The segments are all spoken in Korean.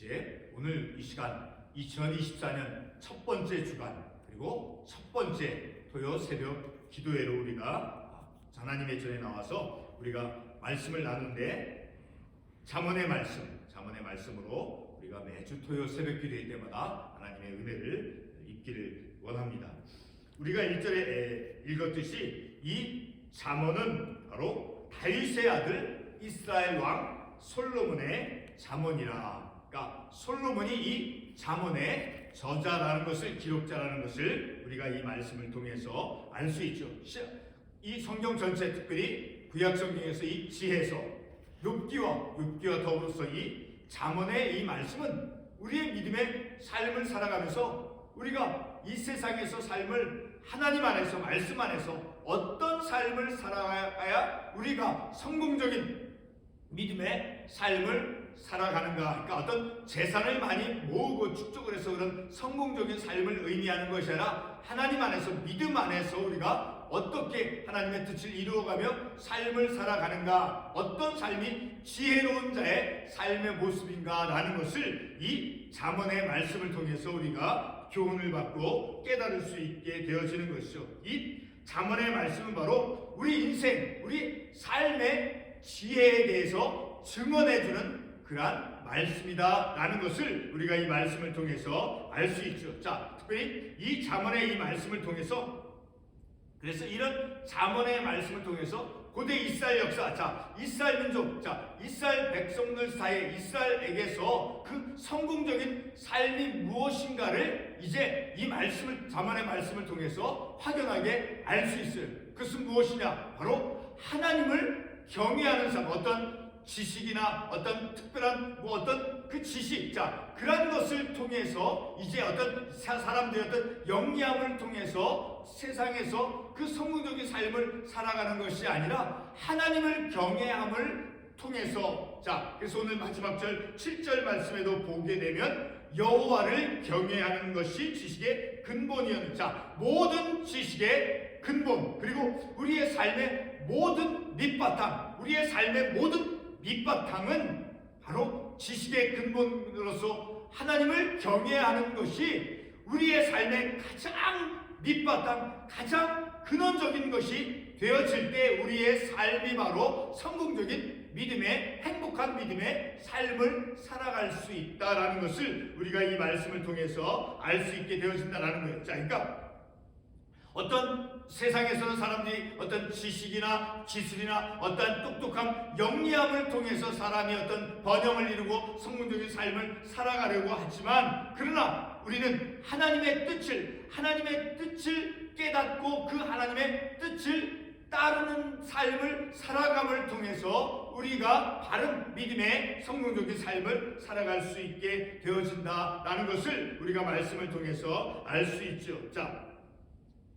이제 오늘 이 시간 2024년 첫 번째 주간 그리고 첫 번째 토요 새벽 기도회로 우리가 하나님의 전에 나와서 우리가 말씀을 나누는데 잠언의 말씀으로 우리가 매주 토요 새벽 기도회 때마다 하나님의 은혜를 입기를 원합니다. 우리가 1절에 읽었듯이 이 잠언은 바로 다윗의 아들 이스라엘 왕 솔로몬의 잠언이라. 그러니까 솔로몬이 이 잠언의 저자라는 것을, 기록자라는 것을 우리가 이 말씀을 통해서 알 수 있죠. 이 성경 전체, 특별히 구약 성경에서 이 지혜서 욥기와 더불어서 이 잠언의 이 말씀은 우리의 믿음의 삶을 살아가면서 우리가 이 세상에서 삶을 하나님 안에서, 말씀 안에서 어떤 삶을 살아가야 우리가 성공적인 믿음의 삶을 살아가는가. 그러니까 어떤 재산을 많이 모으고 축적을 해서 그런 성공적인 삶을 의미하는 것이 아니라 하나님 안에서, 믿음 안에서 우리가 어떻게 하나님의 뜻을 이루어가며 삶을 살아가는가, 어떤 삶이 지혜로운 자의 삶의 모습인가 라는 것을 이 잠언의 말씀을 통해서 우리가 교훈을 받고 깨달을 수 있게 되어지는 것이죠. 이 잠언의 말씀은 바로 우리 인생, 우리 삶의 지혜에 대해서 증언해주는 그러한 말씀이다 라는 것을 우리가 이 말씀을 통해서 알 수 있죠. 자, 특별히 이 잠언의 이 말씀을 통해서, 그래서 이런 잠언의 말씀을 통해서 고대 이스라엘 역사, 이스라엘 민족, 이스라엘 백성들 사이에, 이스라엘에게서 그 성공적인 삶이 무엇인가를 이제 이 말씀을, 잠언의 말씀을 통해서 확연하게 알 수 있어요. 그것은 무엇이냐? 바로 하나님을 경외하는 삶, 어떤 지식이나 어떤 특별한 어떤 그 지식, 그런 것을 통해서 이제 어떤 사람들의 어떤 영리함을 통해서 세상에서 그 성공적인 삶을 살아가는 것이 아니라 하나님을 경외함을 통해서, 그래서 오늘 마지막 절 7절 말씀에도 보게 되면 여호와를 경외하는 것이 지식의 근본이었는, 모든 지식의 근본, 그리고 우리의 삶의 모든 밑바탕, 우리의 삶의 모든 밑바탕은 바로 지식의 근본으로서 하나님을 경외하는 것이 우리의 삶의 가장 밑바탕, 가장 근원적인 것이 되어질 때 우리의 삶이 바로 성공적인 믿음의, 행복한 믿음의 삶을 살아갈 수 있다라는 것을 우리가 이 말씀을 통해서 알 수 있게 되어진다라는 거예요. 그러니까 어떤 세상에서는 사람들이 어떤 지식이나 기술이나 어떤 똑똑한 영리함을 통해서 사람이 어떤 번영을 이루고 성공적인 삶을 살아가려고 하지만, 그러나 우리는 하나님의 뜻을 깨닫고 그 하나님의 뜻을 따르는 삶을 살아감을 통해서 우리가 바른 믿음의 성공적인 삶을 살아갈 수 있게 되어진다라는 것을 우리가 말씀을 통해서 알 수 있죠.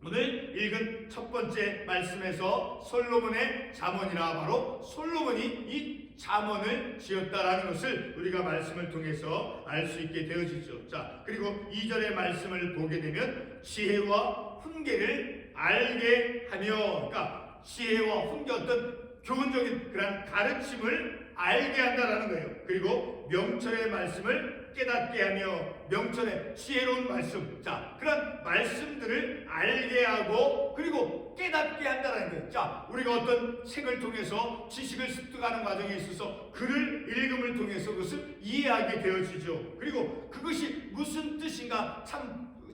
오늘 읽은 첫 번째 말씀에서 솔로몬의 잠언이라, 바로 솔로몬이 이 잠언을 지었다라는 것을 우리가 말씀을 통해서 알 수 있게 되어지죠. 그리고 2절의 말씀을 보게 되면 지혜와 훈계를 알게 하며, 그러니까 지혜와 훈계, 어떤 교훈적인 그런 가르침을 알게 한다라는 거예요. 그리고 명철의 말씀을 깨닫게 하며, 명철의 지혜로운 말씀, 그런 말씀들을 알게 하고 그리고 깨닫게 한다는 거예요. 우리가 어떤 책을 통해서 지식을 습득하는 과정에 있어서 글을 읽음을 통해서 그것을 이해하게 되어지죠. 그리고 그것이 무슨 뜻인가,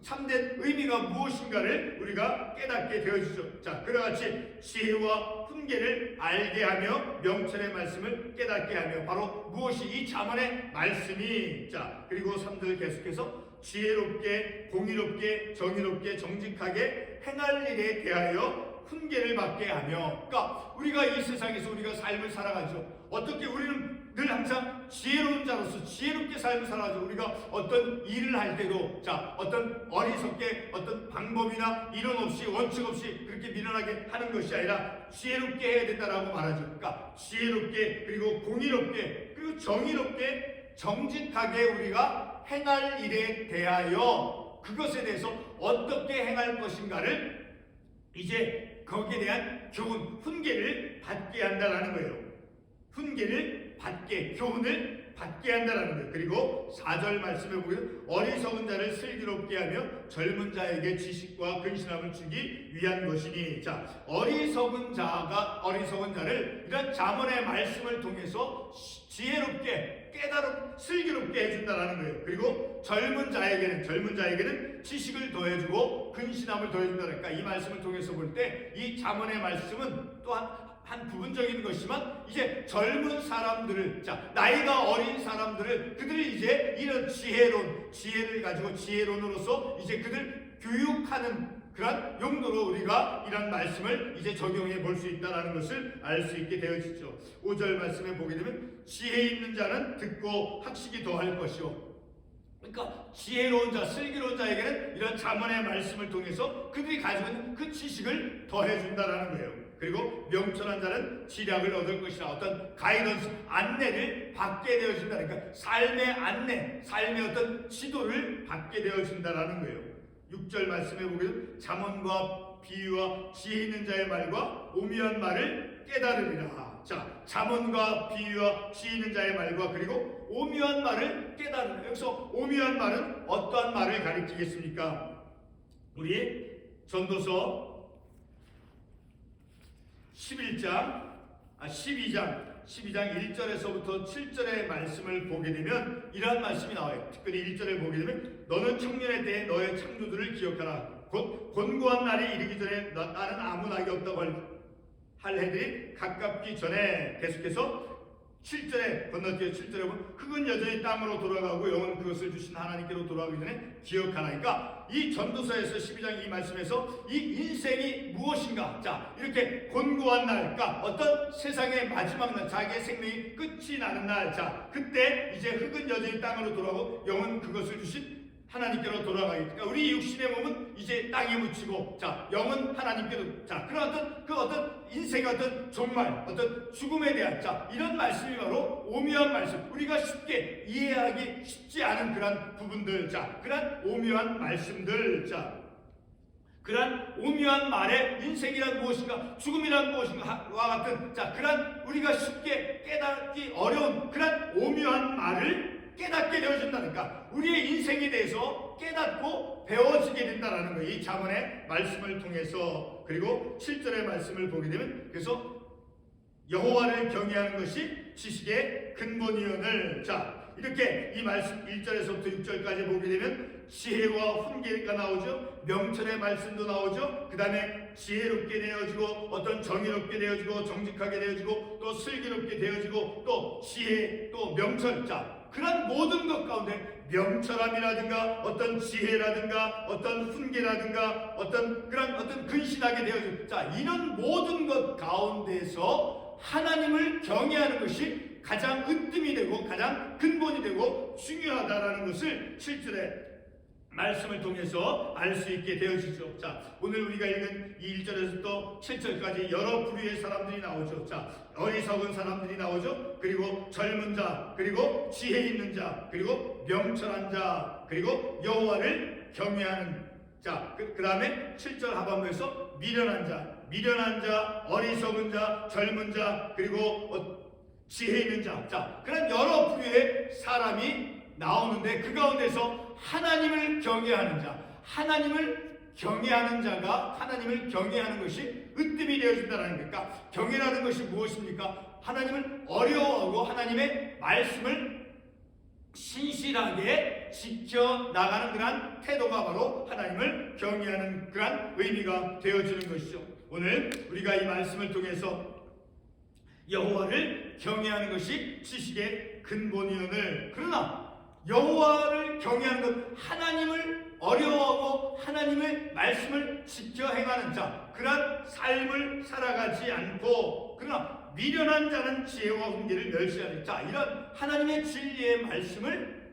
참된 의미가 무엇인가를 우리가 깨닫게 되어지죠. 그와 같이 지혜와 훈계를 알게 하며 명철의 말씀을 깨닫게 하며, 바로 무엇이 이 잠언의 말씀이, 그리고 3절 계속해서 지혜롭게, 공의롭게, 정의롭게, 정직하게 행할 일에 대하여 훈계를 받게 하며, 그러니까 우리가 이 세상에서 우리가 삶을 살아가죠. 어떻게 우리는 늘 항상 지혜로운 자로서 지혜롭게 삶을 살아가죠. 우리가 어떤 일을 할 때도 어떤 어리석게 어떤 방법이나 이론 없이 원칙 없이 그렇게 미련하게 하는 것이 아니라 지혜롭게 해야 된다라고 말하죠. 그러니까 지혜롭게, 그리고 공의롭게, 그리고 정의롭게, 정직하게 우리가 행할 일에 대하여, 그것에 대해서 어떻게 행할 것인가를 이제 거기에 대한 교훈, 훈계를 받게 한다라는 거예요. 훈계를 받게, 교훈을 받게 한다라는 거예요. 그리고 4절 말씀에 보면 어리석은 자를 슬기롭게 하며 젊은 자에게 지식과 근신함을 주기 위한 것이니. 자, 어리석은 자를 이런 잠언의 말씀을 통해서 지혜롭게 슬기롭게 해준다라는 거예요. 그리고 젊은 자에게는 지식을 더해주고 근신함을 더해준다니까. 이 말씀을 통해서 볼 때 이 잠언의 말씀은 또한 한 부분적인 것이지만 이제 젊은 사람들을, 자, 나이가 어린 사람들을, 그들이 이제 이런 지혜를 가지고 지혜론으로서 이제 그들 교육하는 그런 용도로 우리가 이런 말씀을 이제 적용해 볼 수 있다는 것을 알 수 있게 되어지죠. 5절 말씀에 보게 되면 지혜 있는 자는 듣고 학식이 더할 것이요. 그러니까 지혜로운 자, 슬기로운 자에게는 이런 잠언의 말씀을 통해서 그들이 가지고 있는 그 지식을 더해준다라는 거예요. 그리고 명철한 자는 지략을 얻을 것이라, 어떤 가이던스, 안내를 받게 되어진다. 그러니까 삶의 안내, 삶의 어떤 지도를 받게 되어진다라는 거예요. 6절 말씀에 보게 되면 잠언과 비유와 지혜 있는 자의 말과 오묘한 말을 깨달으리라. 자, 잠언과 비유와 지혜 있는 자의 말과 그리고 오묘한 말을 깨달으리라. 여기서 오묘한 말은 어떠한 말을 가리키겠습니까? 우리 전도서 12장 1절에서부터 7절의 말씀을 보게 되면 이러한 말씀이 나와요. 특별히 1절에 보게 되면 너는 청년에 대해 너의 창조들을 기억하라. 곧 곤고한 날이 이르기 전에 나는 아무 낙이 없다고 할 해들이 가깝기 전에. 계속해서 7절에 건너뛰어 7절에 보면 흙은 여전히 땅으로 돌아가고 영은 그것을 주신 하나님께로 돌아가기 전에 기억하라. 그러니까 이 전도서에서 12장 이 말씀에서 이 인생이 무엇인가, 자, 이렇게 곤고한 날, 그러니까 어떤 세상의 마지막 날, 자기의 생명이 끝이 나는 날, 자, 그때 이제 흙은 여전히 땅으로 돌아가고 영은 그것을 주신 하나님께로 돌아가기. 그러니까 우리 육신의 몸은 이제 땅에 묻히고, 자, 영은 하나님께로. 자, 그런 어떤 인생의 어떤 종말, 어떤 죽음에 대한, 자, 이런 말씀이 바로 오묘한 말씀. 우리가 쉽게 이해하기 쉽지 않은 그런 부분들, 자, 그런 오묘한 말씀들, 자, 그런 오묘한 말에 인생이란 무엇인가, 죽음이란 무엇인가와 같은, 자, 그런 우리가 쉽게 깨닫기 어려운 그런 오묘한 말을 깨닫게 되어진다니까. 우리의 인생에 대해서 깨닫고 배워지게 된다는 거예요. 이 잠언의 말씀을 통해서. 그리고 7절의 말씀을 보게 되면 그래서 여호와를 경외하는 것이 지식의 근본이오늘. 자, 이렇게 이 말씀 1절에서부터 6절까지 보게 되면 지혜와 훈계가 나오죠. 명철의 말씀도 나오죠. 그 다음에 지혜롭게 되어지고 어떤 정의롭게 되어지고 정직하게 되어지고 또 슬기롭게 되어지고 또 지혜 또 명철. 자, 그런 모든 것 가운데 명철함이라든가 어떤 지혜라든가 어떤 훈계라든가 어떤 그런 어떤 근신하게 되어지고, 자, 이런 모든 것 가운데서 하나님을 경외하는 것이 가장 으뜸이 되고 가장 근본이 되고 중요하다라는 것을 7절에 말씀을 통해서 알 수 있게 되어지죠. 자, 오늘 우리가 읽은 이 1절에서 7절까지 여러 부류의 사람들이 나오죠. 자, 어리석은 사람들이 나오죠. 그리고 젊은 자, 그리고 지혜 있는 자, 그리고 명철한 자, 그리고 여호와를 경외하는 자, 그 다음에 7절 하반부에서 미련한 자, 어리석은 자, 젊은 자, 그리고 지혜 있는 자, 자, 그런 여러 부류의 사람이 나오는데 그 가운데서 하나님을 경외하는 자, 하나님을 경외하는 자가 하나님을 경외하는 것이 으뜸이 되어진다는 거니까. 경외라는 것이 무엇입니까? 하나님을 어려워하고 하나님의 말씀을 신실하게 지켜나가는 그러한 태도가 바로 하나님을 경외하는 그러한 의미가 되어지는 것이죠. 오늘 우리가 이 말씀을 통해서 여호와를 경외하는 것이 지식의 근본이오늘. 그러나 여호와를 경외하는 것, 하나님을 어려워하고 하나님의 말씀을 지켜 행하는 자, 그런 삶을 살아가지 않고, 그러나 미련한 자는 지혜와 훈계를 멸시하는 자, 이런 하나님의 진리의 말씀을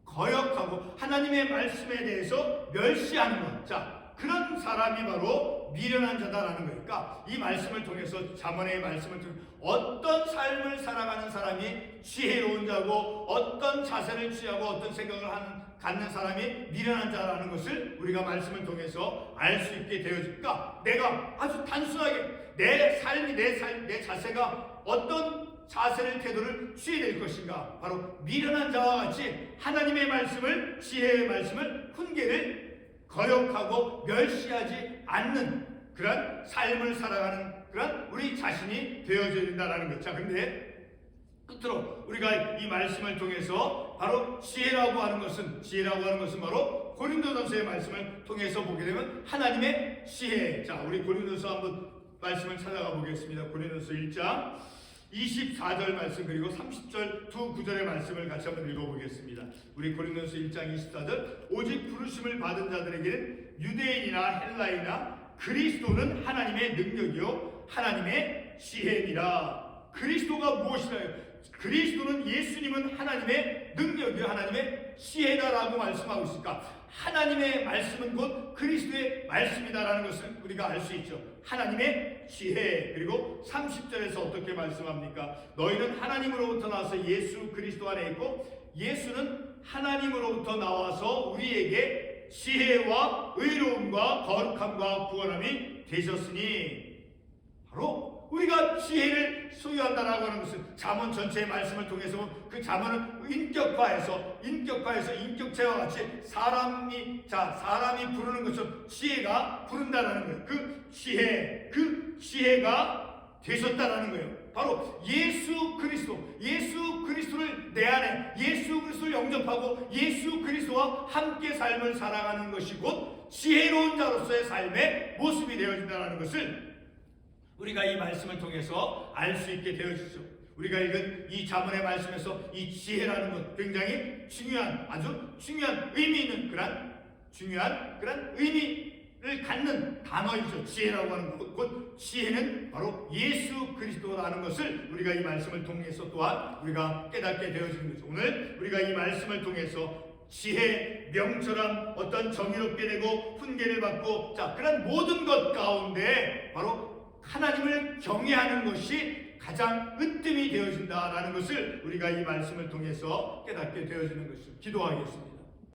거역하고 하나님의 말씀에 대해서 멸시하는 것, 자, 그런 사람이 바로 미련한 자다라는 거니까. 이 말씀을 통해서, 잠언의 말씀을 통해서 어떤 삶을 살아가는 사람이 지혜로운 자고 어떤 자세를 취하고 어떤 생각을 갖는 사람이 미련한 자라는 것을 우리가 말씀을 통해서 알 수 있게 되어질까. 내가 아주 단순하게 내 삶이 내 자세가 어떤 자세를 태도를 취해야 될 것인가? 바로 미련한 자와 같이 하나님의 말씀을, 지혜의 말씀을, 훈계를 거역하고 멸시하지 않는 그런 삶을 살아가는 그런 우리 자신이 되어져야 된다는 것. 자, 근데 끝으로 우리가 이 말씀을 통해서 바로 지혜라고 하는 것은 바로 고린도전서의 말씀을 통해서 보게 되면 하나님의 지혜. 자, 우리 고린도서 한번 말씀을 찾아가 보겠습니다. 고린도서 1장 24절 말씀 그리고 30절 두 구절의 말씀을 같이 한번 읽어보겠습니다. 우리 고린도서 1장 24절 오직 부르심을 받은 자들에게는 유대인이나 헬라이나 그리스도는 하나님의 능력이요 하나님의 지혜니라. 그리스도가 무엇이라요? 그리스도는 예수님은 하나님의 능력이요 하나님의 지혜다라고 말씀하고 있으니까 하나님의 말씀은 곧 그리스도의 말씀이다라는 것을 우리가 알 수 있죠. 하나님의 지혜. 그리고 30절에서 어떻게 말씀합니까? 너희는 하나님으로부터 나와서 예수 그리스도 안에 있고 예수는 하나님으로부터 나와서 우리에게 지혜와 의로움과 거룩함과 구원함이 되셨으니 바로 우리가 지혜를 소유한다라고 하는 것은 잠언 전체의 말씀을 통해서 그 잠언을 인격화해서 인격체와 같이 사람이 부르는 것처럼 지혜가 부른다라는 거예요. 그 지혜가 되셨다라는 거예요. 바로 예수 그리스도를 내 안에 예수 그리스도를 영접하고 예수 그리스도와 함께 삶을 살아가는 것이 곧 지혜로운 자로서의 삶의 모습이 되어진다는 것을 우리가 이 말씀을 통해서 알 수 있게 되어지죠. 우리가 읽은 이 잠언의 말씀에서 이 지혜라는 것 굉장히 아주 중요한 의미 있는 중요한 의미를 갖는 단어이죠. 지혜라고 하는 것, 곧 지혜는 바로 예수 그리스도라는 것을 우리가 이 말씀을 통해서 또한 우리가 깨닫게 되어지는 거죠. 오늘 우리가 이 말씀을 통해서 지혜, 명철함, 어떤 정의롭게 되고 훈계를 받고 그런 모든 것 가운데 바로 하나님을 경외하는 것이 가장 으뜸이 되어진다라는 것을 우리가 이 말씀을 통해서 깨닫게 되어지는 것입니다. 기도하겠습니다.